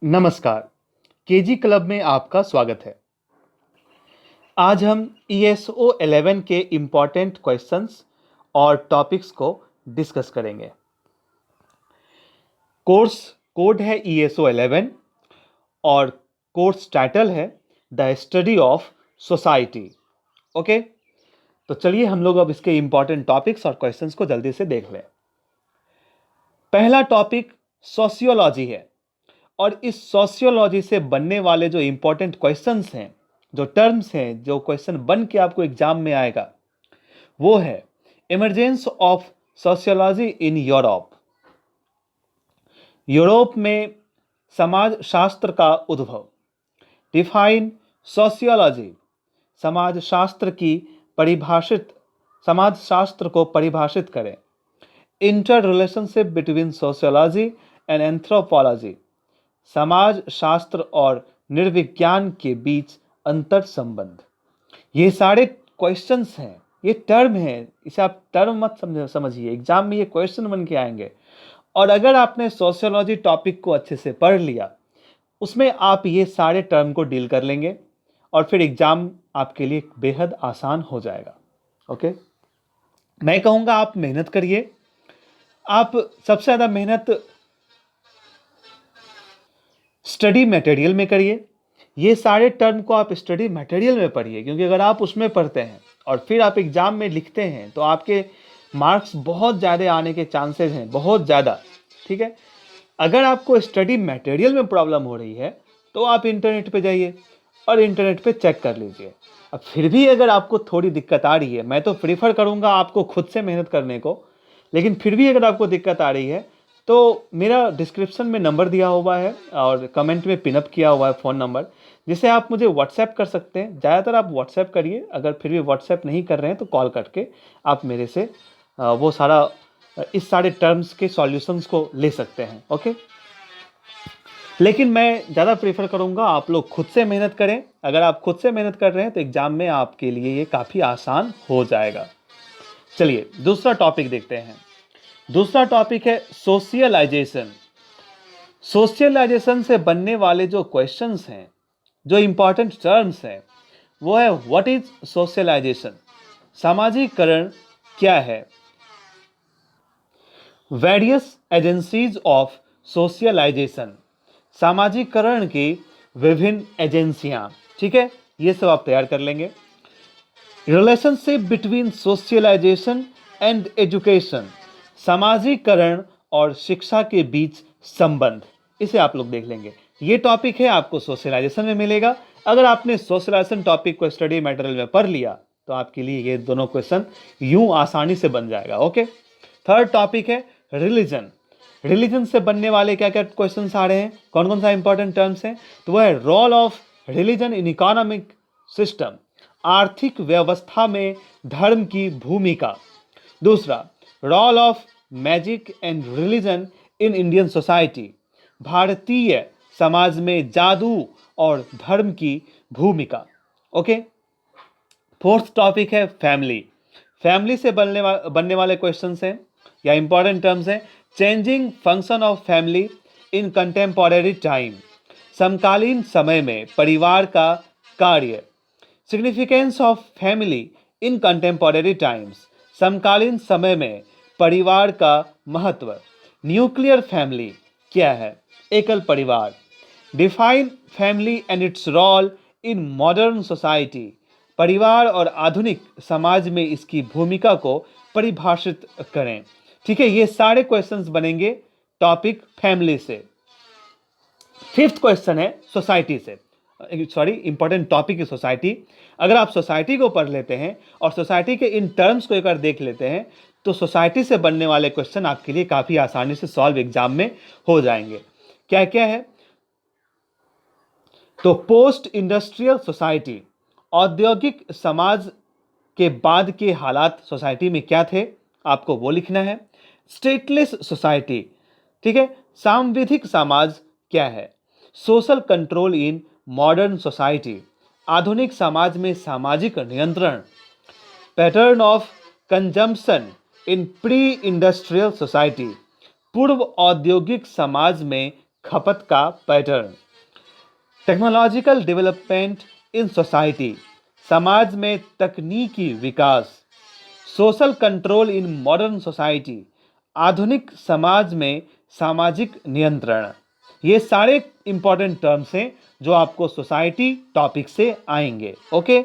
नमस्कार, KG club में आपका स्वागत है। आज हम ESO 11 के इम्पॉर्टेंट क्वेश्चंस और टॉपिक्स को डिस्कस करेंगे। कोर्स कोड है ESO 11 और कोर्स टाइटल है the study of society. Okay, तो चलिए हम लोग अब इसके इम्पॉर्टेंट टॉपिक्स और क्वेश्चंस को जल्दी से देख लें। पहला टॉपिक सोशियोलॉजी है और इस सोशियोलॉजी से बनने वाले जो इंपॉर्टेंट क्वेश्चंस हैं, जो टर्म्स हैं, जो क्वेश्चन बन के आपको एग्जाम में आएगा, वो है emergence of sociology in Europe. Europe में समाज शास्त्र का उद्भव। डिफाइन सोशियोलॉजी, समाज शास्त्र को परिभाषित करें। Inter relationship between sociology and anthropology, समाज शास्त्र और निर्विज्ञान के बीच अंतर संबंध। ये सारे क्वेश्चंस हैं, ये टर्म हैं, इसे आप टर्म मत समझिए, एग्जाम में ये क्वेश्चन बन के आएंगे। और अगर आपने सोशियोलॉजी टॉपिक को अच्छे से पढ़ लिया, उसमें आप ये सारे टर्म को डील कर लेंगे और फिर एग्जाम आपके लिए बेहद आसान हो जाएगा। ओके, मैं कहूँगा आप मेहनत करिए। आप सबसे ज़्यादा मेहनत स्टडी मटेरियल में करिए। ये सारे टर्म को आप स्टडी मटेरियल में पढ़िए, क्योंकि अगर आप उसमें पढ़ते हैं और फिर आप एग्जाम में लिखते हैं तो आपके मार्क्स बहुत ज़्यादा आने के चांसेस हैं, बहुत ज़्यादा। ठीक है, अगर आपको स्टडी मटेरियल में प्रॉब्लम हो रही है तो आप इंटरनेट पे जाइए और इंटरनेट पे चेक कर लीजिए। अब फिर भी अगर आपको थोड़ी दिक्कत आ रही है, मैं तो प्रीफर करूँगा आपको खुद से मेहनत करने को, लेकिन फिर भी अगर आपको दिक्कत आ रही है तो मेरा डिस्क्रिप्शन में नंबर दिया हुआ है और कमेंट में पिनअप किया हुआ है फ़ोन नंबर, जिसे आप मुझे व्हाट्सएप कर सकते हैं। ज़्यादातर आप व्हाट्सएप करिए, अगर फिर भी व्हाट्सएप नहीं कर रहे हैं तो कॉल करके आप मेरे से वो सारा इस सारे टर्म्स के सॉल्यूशंस को ले सकते हैं। ओके, लेकिन मैं ज़्यादा प्रेफर करूँगा आप लोग खुद से मेहनत करें। अगर आप खुद से मेहनत कर रहे हैं तो एग्ज़ाम में आपके लिए ये काफ़ी आसान हो जाएगा। चलिए दूसरा टॉपिक देखते हैं। दूसरा टॉपिक है सोशलाइजेशन। सोशलाइजेशन से बनने वाले जो क्वेश्चंस हैं, जो इंपॉर्टेंट टर्म्स हैं, वो है व्हाट इज सोशलाइजेशन, सामाजिकरण क्या है, वेरियस एजेंसीज ऑफ सोशलाइजेशन, सामाजिकरण की विभिन्न एजेंसियां। ठीक है, ये सब आप तैयार कर लेंगे। Relationship between socialisation and education, सामाजिकरण और शिक्षा के बीच संबंध, इसे आप लोग देख लेंगे। ये टॉपिक है, आपको सोशलाइजेशन में मिलेगा। अगर आपने सोशलाइजेशन टॉपिक को स्टडी मटेरियल में पढ़ लिया तो आपके लिए ये दोनों क्वेश्चन यूं आसानी से बन जाएगा। ओके, थर्ड टॉपिक है रिलीजन। रिलीजन से बनने वाले क्या क्या क्वेश्चंस आ रहे हैं, कौन कौन सा इंपॉर्टेंट टर्म्स हैं, तो वह है role of religion in economic system, आर्थिक व्यवस्था में धर्म की भूमिका। दूसरा, role of magic and religion in Indian society, भारतीय समाज में जादू और धर्म की भूमिका। ओके, फोर्थ टॉपिक है फैमिली। फैमिली से बनने वाले क्वेश्चंस हैं या इंपॉर्टेंट टर्म्स हैं। Changing function of family in contemporary time, समकालीन समय में परिवार का कार्य। Significance of family in contemporary times, समकालीन समय में परिवार का महत्व। न्यूक्लियर फैमिली क्या है, एकल परिवार। Define family and its role in modern society, परिवार और आधुनिक समाज में इसकी भूमिका को परिभाषित करें। ठीक है, ये सारे क्वेश्चंस बनेंगे टॉपिक फैमिली से। फिफ्थ क्वेश्चन है सोसाइटी से, सॉरी इंपॉर्टेंट टॉपिक है सोसाइटी। अगर आप सोसाइटी को पढ़ लेते हैं और सोसाइटी के इन टर्म्स को एक बार देख लेते हैं तो सोसाइटी से बनने वाले क्वेश्चन आपके लिए काफी आसानी से सॉल्व एग्जाम में हो जाएंगे। क्या क्या है, तो पोस्ट इंडस्ट्रियल सोसाइटी, औद्योगिक समाज के बाद के हालात सोसाइटी में क्या थे, आपको वो लिखना है। स्टेटलेस सोसाइटी, ठीक है, सांविधिक समाज क्या है। Social control in modern society, आधुनिक समाज में सामाजिक नियंत्रण। Pattern of consumption in pre industrial society, पूर्व औद्योगिक समाज में खपत का pattern, technological development in society, समाज में तकनीकी विकास, social control in modern society, आधुनिक समाज में सामाजिक नियंत्रण। ये सारे इंपॉर्टेंट टर्म्स हैं जो आपको सोसाइटी टॉपिक से आएंगे। ओके,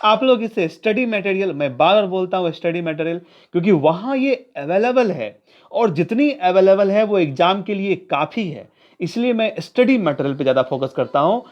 आप लोग इसे स्टडी मटेरियल, मैं बार बार बोलता हूँ स्टडी मटेरियल, क्योंकि वहाँ ये अवेलेबल है और जितनी अवेलेबल है वो एग्जाम के लिए काफ़ी है, इसलिए मैं स्टडी मटेरियल पे ज़्यादा फोकस करता हूँ।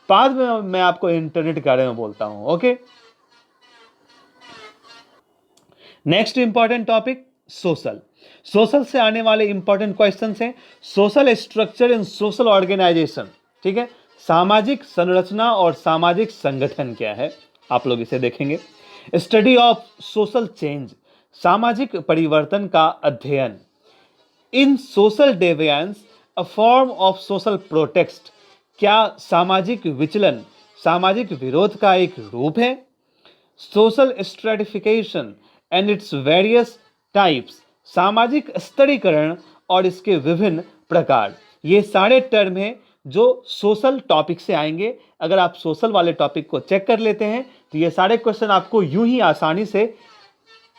बाद में मैं आपको इंटरनेट के बारे में बोलता हूँ। Okay, next important topic social. Social से आने वाले इंपॉर्टेंट क्वेश्चंस हैं social structure in social organisation. ठीक है, सामाजिक संरचना और सामाजिक संगठन क्या है, आप लोग इसे देखेंगे। स्टडी ऑफ सोशल चेंज, सामाजिक परिवर्तन का अध्ययन। In social deviance a form of social protest, क्या सामाजिक विचलन सामाजिक विरोध का एक रूप है। Social stratification and its various types, सामाजिक स्तरीकरण और इसके विभिन्न प्रकार। ये सारे टर्म हैं जो सोशल टॉपिक से आएंगे। अगर आप सोशल वाले टॉपिक को चेक कर लेते हैं तो ये सारे क्वेश्चन आपको यूं ही आसानी से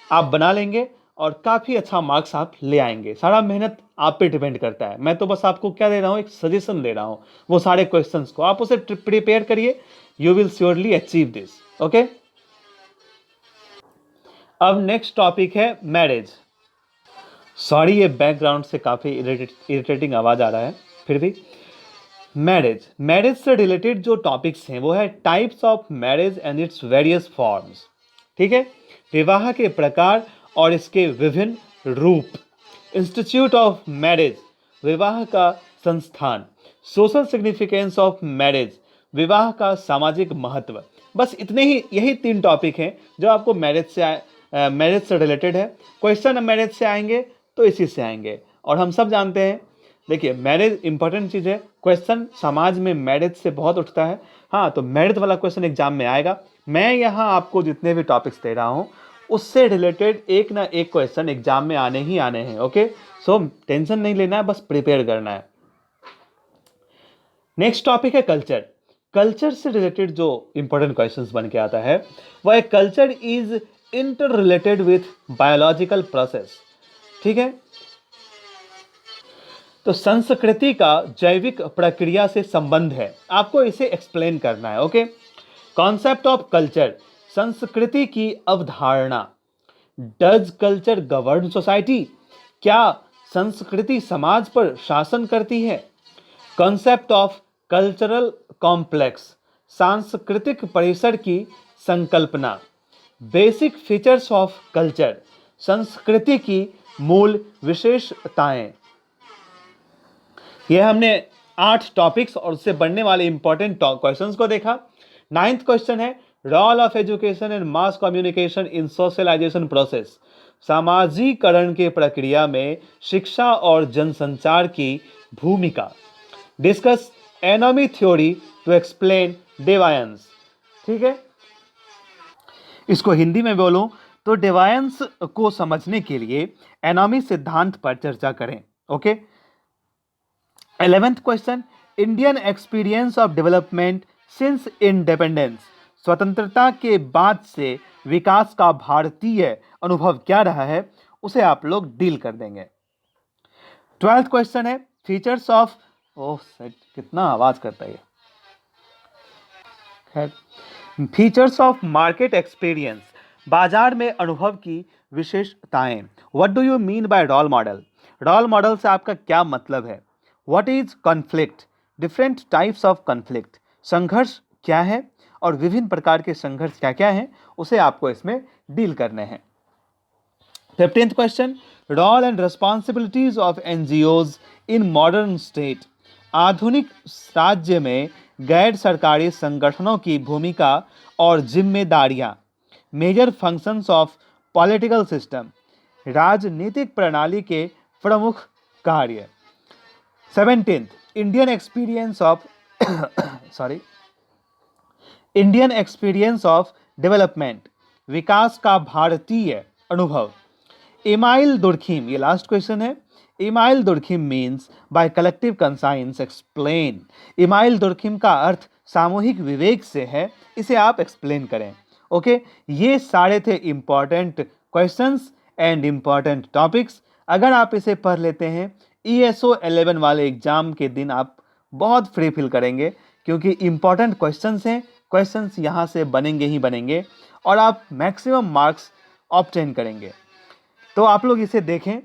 आप बना लेंगे और काफ़ी अच्छा मार्क्स आप ले आएंगे। सारा मेहनत आप पे डिपेंड करता है, मैं तो बस आपको क्या दे रहा हूँ, एक सजेशन दे रहा हूँ। वो सारे क्वेश्चंस को आप उसे प्रिपेयर करिए, you will surely achieve this. Okay, अब नेक्स्ट टॉपिक है मैरिज। सॉरी, ये बैकग्राउंड से काफ़ी इरिटेटिंग आवाज़ आ रहा है, फिर भी मैरिज से रिलेटेड जो टॉपिक्स हैं वो है types of marriage and its various forms. ठीक है, विवाह के प्रकार और इसके विभिन्न रूप। इंस्टीट्यूट ऑफ मैरिज, विवाह का संस्थान। सोशल सिग्निफिकेंस ऑफ मैरिज, विवाह का सामाजिक महत्व। बस इतने ही, यही 3 टॉपिक हैं जो आपको मैरिज से रिलेटेड है। क्वेश्चन मैरिज से आएंगे तो इसी से आएंगे, और हम सब जानते हैं, देखिए मैरिज इंपॉर्टेंट चीज़ है, क्वेश्चन समाज में मैरिज से बहुत उठता है। हाँ, तो मैरिज वाला क्वेश्चन एग्जाम में आएगा। मैं यहाँ आपको जितने भी टॉपिक्स दे रहा हूँ उससे रिलेटेड एक ना एक क्वेश्चन एग्जाम में आने ही आने हैं। ओके, सो टेंशन नहीं लेना है, बस प्रिपेयर करना है। नेक्स्ट टॉपिक है कल्चर। कल्चर से रिलेटेड जो इंपॉर्टेंट क्वेश्चंस बन के आता है वह है culture is inter related with biological process. ठीक है, तो संस्कृति का जैविक प्रक्रिया से संबंध है, आपको इसे एक्सप्लेन करना है। ओके, कॉन्सेप्ट ऑफ कल्चर, संस्कृति की अवधारणा। डज कल्चर गवर्न सोसाइटी, क्या संस्कृति समाज पर शासन करती है। कॉन्सेप्ट ऑफ कल्चरल कॉम्प्लेक्स, सांस्कृतिक परिसर की संकल्पना। बेसिक फीचर्स ऑफ कल्चर, संस्कृति की मूल विशेषताएं। यह हमने 8 टॉपिक्स और उससे बनने वाले इंपॉर्टेंट क्वेश्चंस को देखा। 9th क्वेश्चन है role of education and mass communication in socialisation process, सामाजिकरण के प्रक्रिया में शिक्षा और जनसंचार की भूमिका। Discuss anomie theory to explain deviance. ठीक है, इसको हिंदी में बोलूं तो डेवायंस को समझने के लिए एनोमी सिद्धांत पर चर्चा करें। Okay, 11th question Indian experience of development since independence, स्वतंत्रता के बाद से विकास का भारतीय अनुभव क्या रहा है, उसे आप लोग डील कर देंगे। 12th क्वेश्चन है फीचर्स ऑफ, ओह सेट कितना आवाज करता है, खैर, फीचर्स ऑफ मार्केट एक्सपीरियंस, बाजार में अनुभव की विशेषताएं। What do you mean by role model, role model से आपका क्या मतलब है। What is conflict, different types of conflict, संघर्ष क्या है और विभिन्न प्रकार के संघर्ष क्या क्या हैं, उसे आपको इसमें डील करने हैं। 15th question role and responsibilities of NGOs in modern state, आधुनिक राज्य में गैर सरकारी संगठनों की भूमिका और जिम्मेदारियां। Major functions of political system, राजनीतिक प्रणाली के प्रमुख कार्य। 17th Indian experience of Indian experience of development, विकास का भारतीय अनुभव। एमाइल दुर्खिम, ये लास्ट क्वेश्चन है, Emile Durkheim means by collective conscience explain. Emile Durkheim का अर्थ सामूहिक विवेक से है, इसे आप एक्सप्लेन करें। ओके, ये सारे थे important questions and important topics. अगर आप इसे पढ़ लेते हैं, ESO 11 वाले एग्जाम के दिन आप बहुत फ्री फील करेंगे, क्योंकि इंपॉर्टेंट क्वेश्चंस हैं, क्वेश्चंस यहाँ से बनेंगे ही बनेंगे और आप मैक्सिमम मार्क्स ऑब्टेन करेंगे। तो आप लोग इसे देखें।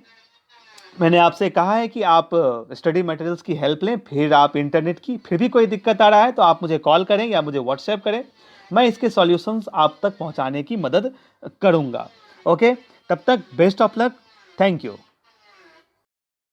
मैंने आपसे कहा है कि आप स्टडी मटेरियल्स की हेल्प लें, फिर आप इंटरनेट की, फिर भी कोई दिक्कत आ रहा है तो आप मुझे कॉल करें या मुझे व्हाट्सएप करें, मैं इसके सॉल्यूशंस आप तक पहुंचाने की मदद करूंगा। ओके, तब तक best of luck, thank you.